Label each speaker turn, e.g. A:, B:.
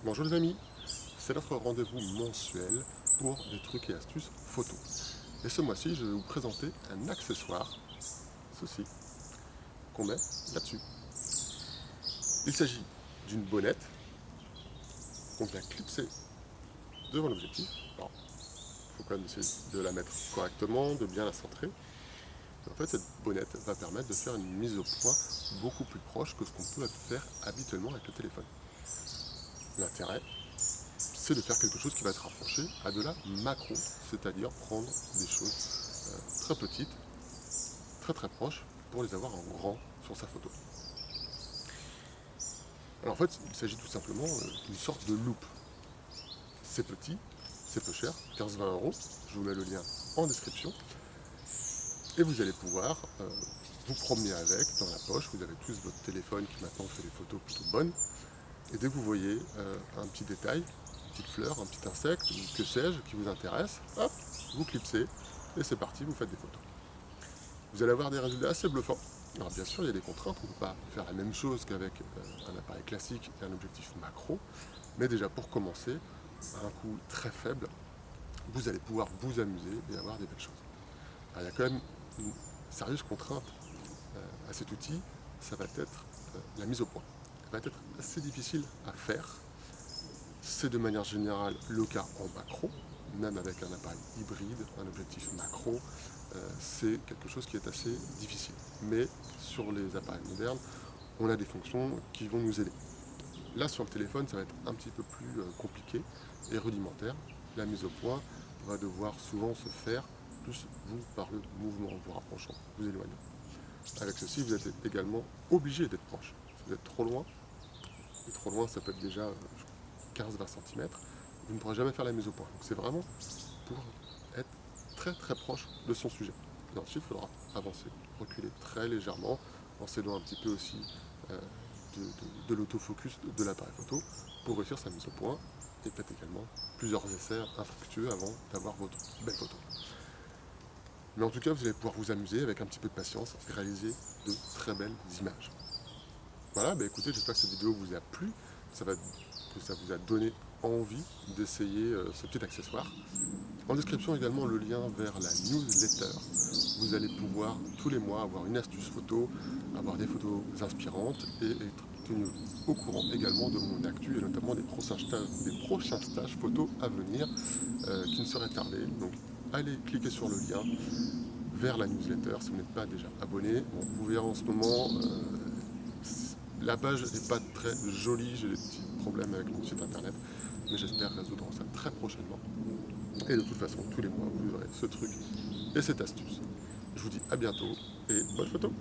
A: Bonjour les amis, c'est notre rendez-vous mensuel pour des trucs et astuces photo. Et ce mois-ci, je vais vous présenter un accessoire, ceci, qu'on met là-dessus. Il s'agit d'une bonnette qu'on vient clipser devant l'objectif. Alors, il faut quand même essayer de la mettre correctement, de bien la centrer. Et en fait, cette bonnette va permettre de faire une mise au point beaucoup plus proche que ce qu'on peut faire habituellement avec le téléphone. L'intérêt, c'est de faire quelque chose qui va se rapprocher à de la macro, c'est-à-dire prendre des choses très petites, très très proches, pour les avoir en grand sur sa photo. Alors en fait, il s'agit tout simplement d'une sorte de loupe. C'est petit, c'est peu cher, 15-20 euros, je vous mets le lien en description, et vous allez pouvoir vous promener avec dans la poche. Vous avez tous votre téléphone qui maintenant fait des photos plutôt bonnes, et dès que vous voyez un petit détail, une petite fleur, un petit insecte, ou que sais-je, qui vous intéresse, hop, vous clipsez, et c'est parti, vous faites des photos. Vous allez avoir des résultats assez bluffants. Alors bien sûr, il y a des contraintes, on ne peut pas faire la même chose qu'avec un appareil classique et un objectif macro, mais déjà pour commencer, à un coût très faible, vous allez pouvoir vous amuser et avoir des belles choses. Alors, il y a quand même une sérieuse contrainte à cet outil, ça va être la mise au point. Elle va être assez difficile à faire. C'est de manière générale le cas en macro, même avec un appareil hybride, un objectif macro, c'est quelque chose qui est assez difficile. Mais sur les appareils modernes, on a des fonctions qui vont nous aider. Là sur le téléphone, ça va être un petit peu plus compliqué et rudimentaire. La mise au point va devoir souvent se faire plus vous par le mouvement, vous rapprochant, vous éloignant. Avec ceci, vous êtes également obligé d'être proche. Si vous êtes trop loin, et trop loin ça peut être déjà 15-20 cm, vous ne pourrez jamais faire la mise au point. Donc c'est vraiment pour être très très proche de son sujet. Et ensuite, il faudra avancer, reculer très légèrement, en s'aidant un petit peu aussi euh, de l'autofocus de l'appareil photo pour réussir sa mise au point, et peut-être également plusieurs essais infructueux avant d'avoir votre belle photo. Mais en tout cas, vous allez pouvoir vous amuser avec un petit peu de patience et réaliser de très belles images. Voilà, bah écoutez, j'espère que cette vidéo vous a plu, que ça vous a donné envie d'essayer ce petit accessoire. En description également le lien vers la newsletter. Vous allez pouvoir tous les mois avoir une astuce photo, avoir des photos inspirantes et être tenu au courant également de mon actu et notamment des prochains stages photos à venir qui ne seraient tardés. Donc allez cliquer sur le lien vers la newsletter si vous n'êtes pas déjà abonné. Bon, vous verrez en ce moment, la page n'est pas très jolie, j'ai des petits problèmes avec mon site internet, mais j'espère résoudre ça très prochainement. Et de toute façon, tous les mois, vous aurez ce truc et cette astuce. Je vous dis à bientôt et bonne photo!